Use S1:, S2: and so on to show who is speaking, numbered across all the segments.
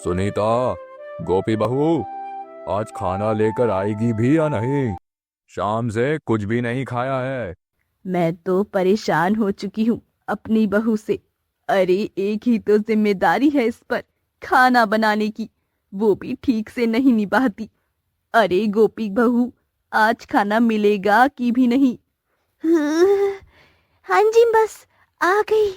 S1: सुनीता, गोपी बहू आज खाना लेकर आएगी भी या नहीं? शाम से कुछ भी नहीं खाया है।
S2: मैं तो परेशान हो चुकी हूँ अपनी बहू से। अरे एक ही तो जिम्मेदारी है इस पर, खाना बनाने की, वो भी ठीक से नहीं निभाती। अरे गोपी बहू, आज खाना मिलेगा कि भी नहीं? हाँ जी, बस आ गई।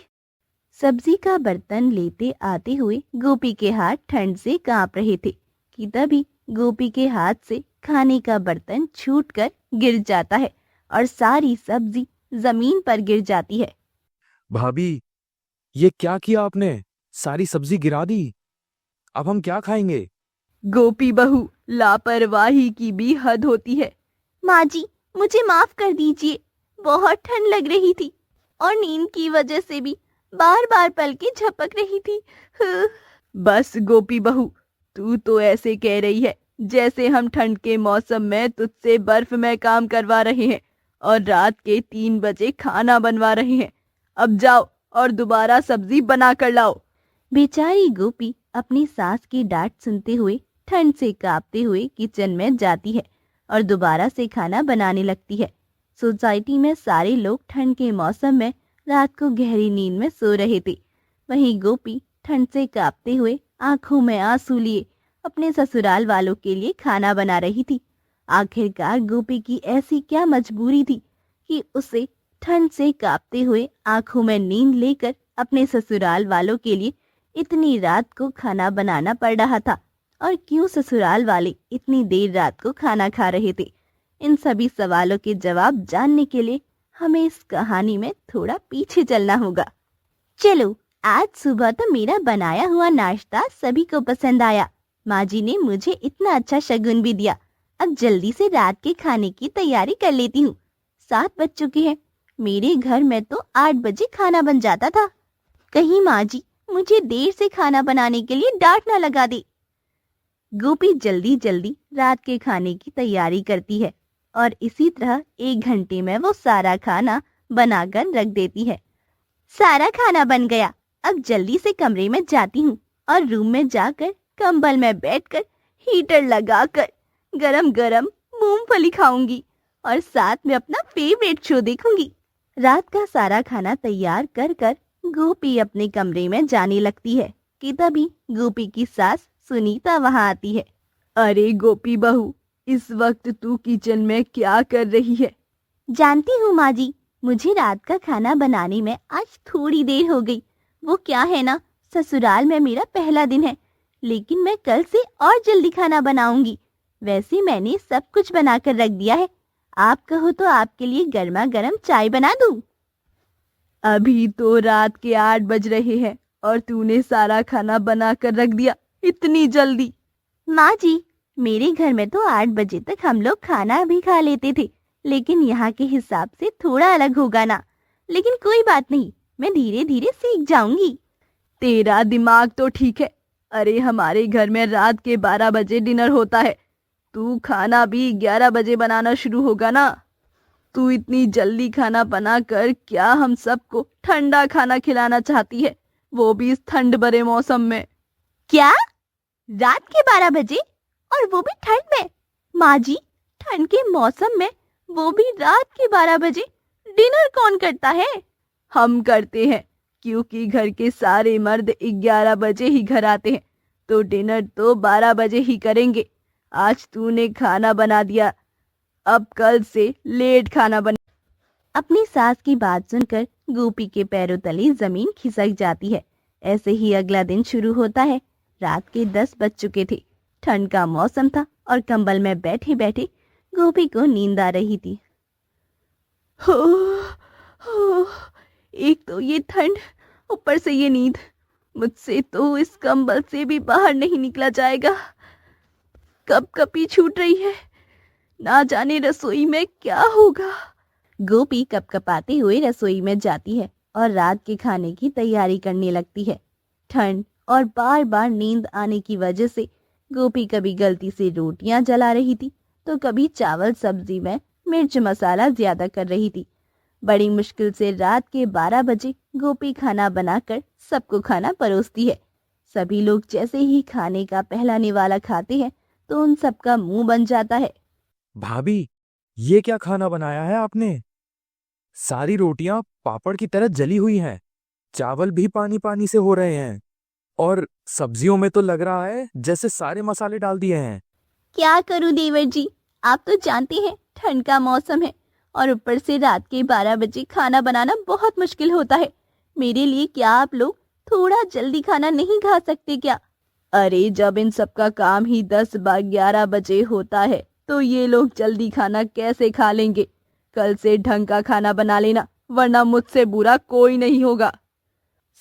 S2: सब्जी का बर्तन लेते आते हुए गोपी के हाथ ठंड से कांप रहे थे कि तभी गोपी के हाथ से खाने का बर्तन छूटकर गिर जाता है और सारी सब्जी जमीन पर गिर जाती है।
S3: भाभी, ये क्या किया आपने? सारी सब्जी गिरा दी। अब हम क्या खाएंगे?
S2: गोपी बहू, लापरवाही की भी हद होती है। माँ जी, मुझे माफ कर दीजिए। बहुत ठंड लग रही थी और नींद की वजह से भी बार बार पलकें झपक रही थी। बस गोपी बहू, तू तो ऐसे कह रही है जैसे हम ठंड के मौसम में तुझसे बर्फ में काम करवा रहे हैं और रात के 3 बजे खाना बनवा रहे हैं। अब जाओ और दोबारा सब्जी बना कर लाओ। बेचारी गोपी अपनी सास की डांट सुनते हुए ठंड से कांपते हुए किचन में जाती है और दोबारा से खाना बनाने लगती है। सोसाइटी में सारे लोग ठंड के मौसम में रात को गहरी नींद में सो रहे थे। वहीं गोपी ठंड से कांपते हुए आंखों में आंसू लिए अपने ससुराल वालों के लिए खाना बना रही थी। आखिरकार गोपी की ऐसी क्या मजबूरी थी कि उसे ठंड से कांपते हुए आंखों में नींद लेकर अपने ससुराल वालों के लिए इतनी रात को खाना बनाना पड़ रहा था? और क्यों ससुराल वाले इतनी देर रात को खाना खा रहे थे? इन सभी सवालों के जवाब जानने के लिए हमें इस कहानी में थोड़ा पीछे चलना होगा। चलो, आज सुबह तो मेरा बनाया हुआ नाश्ता सभी को पसंद आया। माँ जी ने मुझे इतना अच्छा शगुन भी दिया। अब जल्दी से रात के खाने की तैयारी कर लेती हूँ। 7 बज चुके हैं। मेरे घर में तो 8 बजे खाना बन जाता था। कहीं माँ जी मुझे देर से खाना बनाने के लिए डांट ना लगा दे। गोपी जल्दी जल्दी रात के खाने की तैयारी करती है और इसी तरह 1 घंटे में वो सारा खाना बनाकर रख देती है। सारा खाना बन गया। अब जल्दी से कमरे में जाती हूँ और रूम में जाकर कंबल में बैठकर हीटर लगाकर गरम गरम मूंगफली खाऊंगी और साथ में अपना फेवरेट शो देखूंगी। रात का सारा खाना तैयार कर कर गोपी अपने कमरे में जाने लगती है कि तभी गोपी की सास सुनीता वहां आती है। अरे गोपी बहू, इस वक्त तू किचन में क्या कर रही है? जानती हूँ माँ जी, मुझे रात का खाना बनाने में आज थोड़ी देर हो गई। वो क्या है ना, ससुराल में मेरा पहला दिन है, लेकिन मैं कल से और जल्दी खाना बनाऊंगी। वैसे मैंने सब कुछ बनाकर रख दिया है। आप कहो तो आपके लिए गर्मा गर्म चाय बना दूं? अभी तो रात के 8 बज रहे हैं और तूने सारा खाना बना कर रख दिया इतनी जल्दी? माँ जी, मेरे घर में तो 8 बजे तक हम लोग खाना भी खा लेते थे, लेकिन यहाँ के हिसाब से थोड़ा अलग होगा ना। लेकिन कोई बात नहीं, मैं धीरे धीरे सीख जाऊंगी। तेरा दिमाग तो ठीक है। अरे हमारे घर में रात के 12 बजे डिनर होता है। तू खाना भी 11 बजे बनाना शुरू होगा ना। तू इतनी जल्दी खाना बनाकर क्या हम सबको ठंडा खाना खिलाना चाहती है, वो भी इस ठंड भरे मौसम में? क्या? रात के 12 बजे और वो भी ठंड में? माँ जी, ठंड के मौसम में वो भी रात के 12 बजे डिनर कौन करता है? हम करते हैं, क्योंकि घर के सारे मर्द 11 बजे ही घर आते हैं, तो डिनर तो 12 बजे ही करेंगे। आज तूने खाना बना दिया, अब कल से लेट खाना बने। अपनी सास की बात सुनकर गोपी के पैरों तले जमीन खिसक जाती है। ऐसे ही अगला दिन शुरू होता है। रात के 10 बज चुके थे। ठंड का मौसम था और कंबल में बैठे बैठे गोपी को नींद आ रही थी। हो, हो, एक तो ये ठंड, ऊपर से ये नींद। मुझसे तो इस कंबल से भी बाहर नहीं निकला जाएगा। कब कपी छूट रही है, ना जाने रसोई में क्या होगा। गोपी कपकपाते हुए रसोई में जाती है और रात के खाने की तैयारी करने लगती है। ठंड और बार बार नींद आने की वजह से गोपी कभी गलती से रोटियां जला रही थी तो कभी चावल सब्जी में मिर्च मसाला ज्यादा कर रही थी। बड़ी मुश्किल से रात के 12 बजे गोपी खाना बनाकर सबको खाना परोसती है। सभी लोग जैसे ही खाने का पहला निवाला खाते हैं तो उन सबका मुंह बन जाता है।
S3: भाभी, ये क्या खाना बनाया है आपने? सारी रोटियां पापड़ की तरह जली हुई हैं। चावल भी पानी पानी से हो रहे हैं। और सब्जियों में तो लग रहा है जैसे सारे मसाले डाल दिए हैं।
S2: क्या करूं देवर जी, आप तो जानते हैं ठंड का मौसम है और ऊपर से रात के 12 बजे खाना बनाना बहुत मुश्किल होता है। मेरे लिए क्या आप लोग थोड़ा जल्दी खाना नहीं खा सकते क्या? अरे जब इन सब का काम ही 10-11 बजे होता है तो ये लोग जल्दी खाना कैसे खा लेंगे? कल से ढंग का खाना बना लेना, वरना मुझसे बुरा कोई नहीं होगा।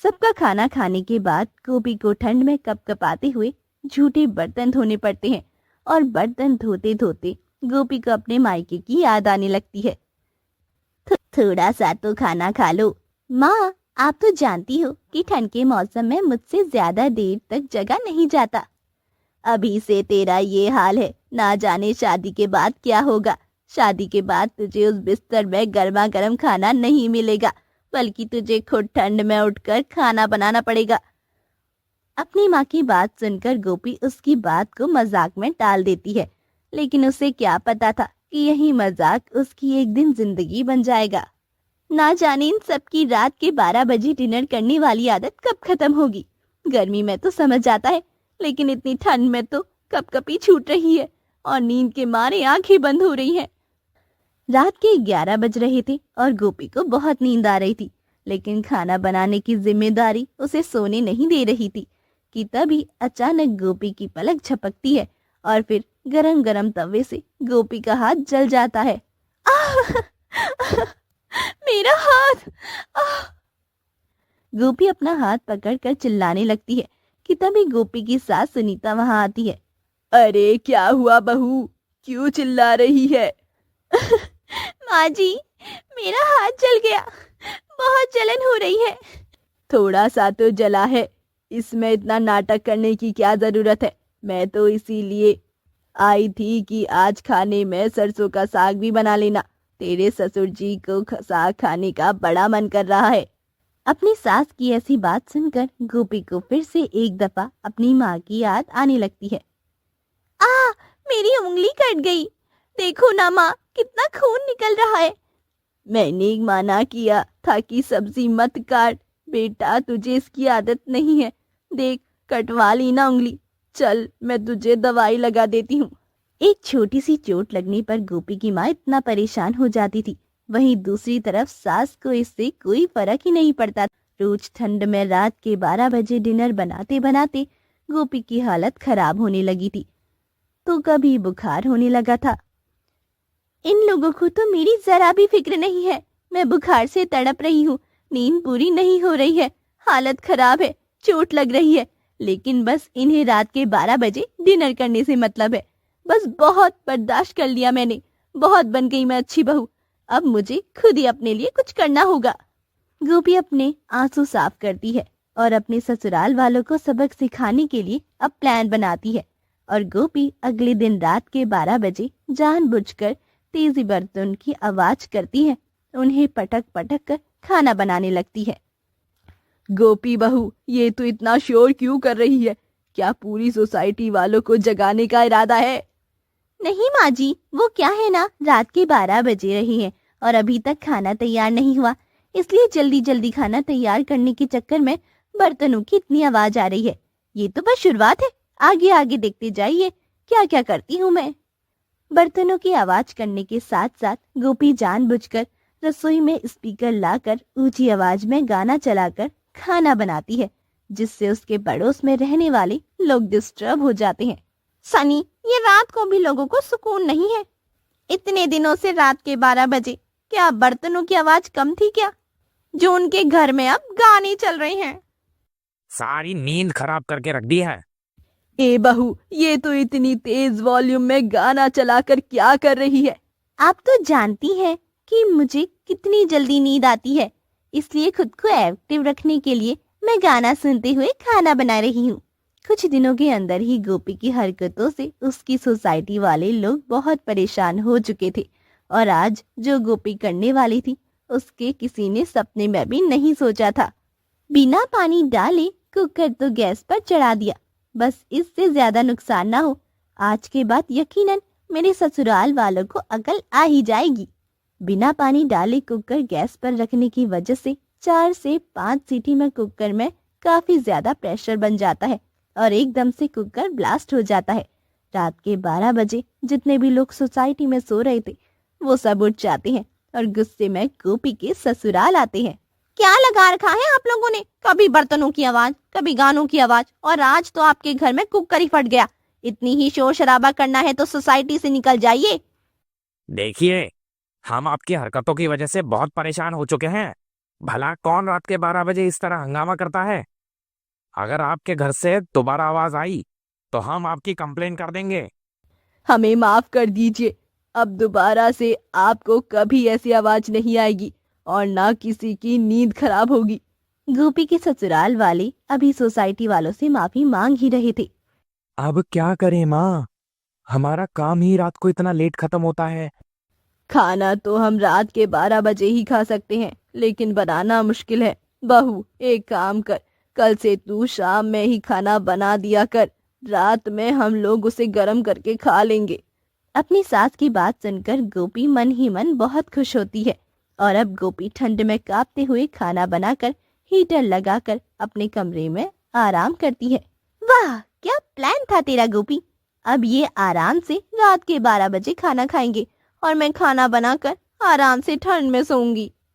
S2: सबका खाना खाने के बाद गोपी को ठंड में कपकपाते हुए झूठे बर्तन धोने पड़ते हैं और बर्तन धोते धोते गोपी को अपने मायके की याद आने लगती है। थोड़ा सा तो खाना खा लो। माँ, आप तो जानती हो कि ठंड के मौसम में मुझसे ज्यादा देर तक जगा नहीं जाता। अभी से तेरा ये हाल है, ना जाने शादी के बाद क्या होगा। शादी के बाद तुझे उस बिस्तर में गर्मा गर्म खाना नहीं मिलेगा, बल्कि तुझे खुद ठंड में उठकर खाना बनाना पड़ेगा। अपनी माँ की बात सुनकर गोपी उसकी बात को मजाक में टाल देती है, लेकिन उसे क्या पता था कि यही मजाक उसकी एक दिन जिंदगी बन जाएगा। ना जाने इन सबकी रात के 12 बजे डिनर करने वाली आदत कब खत्म होगी। गर्मी में तो समझ आता है, लेकिन इतनी ठंड में तो कपकपी छूट रही है और नींद के मारे आंखें बंद हो रही हैं। रात के 11 बज रहे थे और गोपी को बहुत नींद आ रही थी, लेकिन खाना बनाने की जिम्मेदारी उसे सोने नहीं दे रही थी कि तभी अचानक गोपी की पलक झपकती है और फिर गरम गरम तवे से गोपी का हाथ जल जाता है। मेरा हाथ! गोपी अपना हाथ पकड़कर चिल्लाने लगती है कि तभी गोपी की सास सुनीता वहां आती है। अरे क्या हुआ बहू, क्यों चिल्ला रही है? माँ जी, मेरा हाथ जल गया, बहुत जलन हो रही है। थोड़ा सा तो जला है, इसमें इतना नाटक करने की क्या जरूरत है? मैं तो इसीलिए आई थी कि आज खाने में सरसों का साग भी बना लेना। तेरे ससुर जी को साग खाने का बड़ा मन कर रहा है। अपनी सास की ऐसी बात सुनकर गोपी को फिर से एक दफा अपनी माँ की याद आने लगती है। मेरी उंगली कट गई, देखो ना माँ, कितना खून निकल रहा है। मैंने मना किया था कि सब्जी मत काट बेटा, तुझे इसकी आदत नहीं है। देख, कटवा ली ना उंगली। चल, मैं तुझे दवाई लगा देती हूँ। एक छोटी सी चोट लगने पर गोपी की माँ इतना परेशान हो जाती थी, वहीं दूसरी तरफ सास को इससे कोई फर्क ही नहीं पड़ता। रोज ठंड में रात के 12 बजे डिनर बनाते बनाते गोपी की हालत खराब होने लगी थी, तो कभी बुखार होने लगा था। इन लोगों को तो मेरी जरा भी फिक्र नहीं है। मैं बुखार से तड़प रही हूँ, नींद पूरी नहीं हो रही है, हालत खराब है, चोट लग रही है, लेकिन बस इन्हें रात के 12 बजे डिनर करने से मतलब है। बस बहुत बर्दाश्त कर लिया मैंने, बहुत बन गई मैं अच्छी बहू। अब मुझे खुद ही अपने लिए कुछ करना होगा। गोपी अपने आंसू साफ करती है और अपने ससुराल वालों को सबक सिखाने के लिए अब प्लान बनाती है। और गोपी अगले दिन रात के 12 बजे जानबूझकर तेजी बर्तन की आवाज करती है, उन्हें पटक पटक कर खाना बनाने लगती है। गोपी बहू, ये तो इतना शोर क्यों कर रही है? क्या पूरी सोसाइटी वालों को जगाने का इरादा है? नहीं माँ जी, वो क्या है ना, रात के 12 बजे रहे हैं और अभी तक खाना तैयार नहीं हुआ, इसलिए जल्दी जल्दी खाना तैयार करने के चक्कर में बर्तनों की इतनी आवाज आ रही है। ये तो बस शुरुआत है, आगे आगे देखते जाइए क्या क्या करती हूँ मैं। बर्तनों की आवाज करने के साथ साथ गोपी जानबूझकर रसोई में स्पीकर लाकर ऊंची आवाज में गाना चलाकर खाना बनाती है, जिससे उसके पड़ोस में रहने वाले लोग डिस्टर्ब हो जाते हैं। सनी, ये रात को भी लोगों को सुकून नहीं है। इतने दिनों से रात के 12 बजे क्या बर्तनों की आवाज कम थी क्या, जो उनके घर में अब गाने चल रहे हैं?
S3: सारी नींद खराब करके रख दी है।
S2: ए बहू, ये तो इतनी तेज वॉल्यूम में गाना चलाकर क्या कर रही है? आप तो जानती हैं कि मुझे कितनी जल्दी नींद आती है, इसलिए खुद को एक्टिव रखने के लिए मैं गाना सुनते हुए खाना बना रही हूँ। कुछ दिनों के अंदर ही गोपी की हरकतों से उसकी सोसाइटी वाले लोग बहुत परेशान हो चुके थे और आज जो गोपी करने वाली थी उसके किसी ने सपने में भी नहीं सोचा था। बिना पानी डाले कुकर तो गैस पर चढ़ा दिया। बस इससे ज्यादा नुकसान ना हो। आज के बाद यकीनन मेरे ससुराल वालों को अकल आ ही जाएगी। बिना पानी डाले कुकर गैस पर रखने की वजह से 4 से 5 सीटी में कुकर में काफी ज्यादा प्रेशर बन जाता है और एकदम से कुकर ब्लास्ट हो जाता है। रात के 12 बजे जितने भी लोग सोसाइटी में सो रहे थे वो सब उठ जाते हैं और गुस्से में गोपी के ससुराल आते हैं। क्या लगा रखा है आप लोगों ने? कभी बर्तनों की आवाज, कभी गानों की आवाज, और आज तो आपके घर में कुकर ही फट गया। इतनी ही शोर शराबा करना है तो सोसाइटी से निकल जाइए।
S3: देखिए, हम आपकी हरकतों की वजह से बहुत परेशान हो चुके हैं। भला कौन रात के 12 बजे इस तरह हंगामा करता है? अगर आपके घर से दोबारा आवाज आई तो हम आपकी कंप्लेन कर देंगे।
S2: हमें माफ कर दीजिए। अब दोबारा से आपको कभी ऐसी आवाज नहीं आएगी और ना किसी की नींद खराब होगी। गोपी के ससुराल वाले अभी सोसाइटी वालों से माफी मांग ही रहे थे।
S3: अब क्या करें माँ? हमारा काम ही रात को इतना लेट खत्म होता है।
S2: खाना तो हम रात के 12 बजे ही खा सकते हैं, लेकिन बनाना मुश्किल है। बहू, एक काम कर, कल से तू शाम में ही खाना बना दिया कर। रात में हम लोग उसे गर्म करके खा लेंगे। अपनी सास की बात सुनकर गोपी मन ही मन बहुत खुश होती है और अब गोपी ठंड में कांपते हुए खाना बनाकर हीटर लगाकर अपने कमरे में आराम करती है। वाह, क्या प्लान था तेरा गोपी। अब ये आराम से रात के 12 बजे खाना खाएंगे और मैं खाना बनाकर आराम से ठंड में सोऊंगी।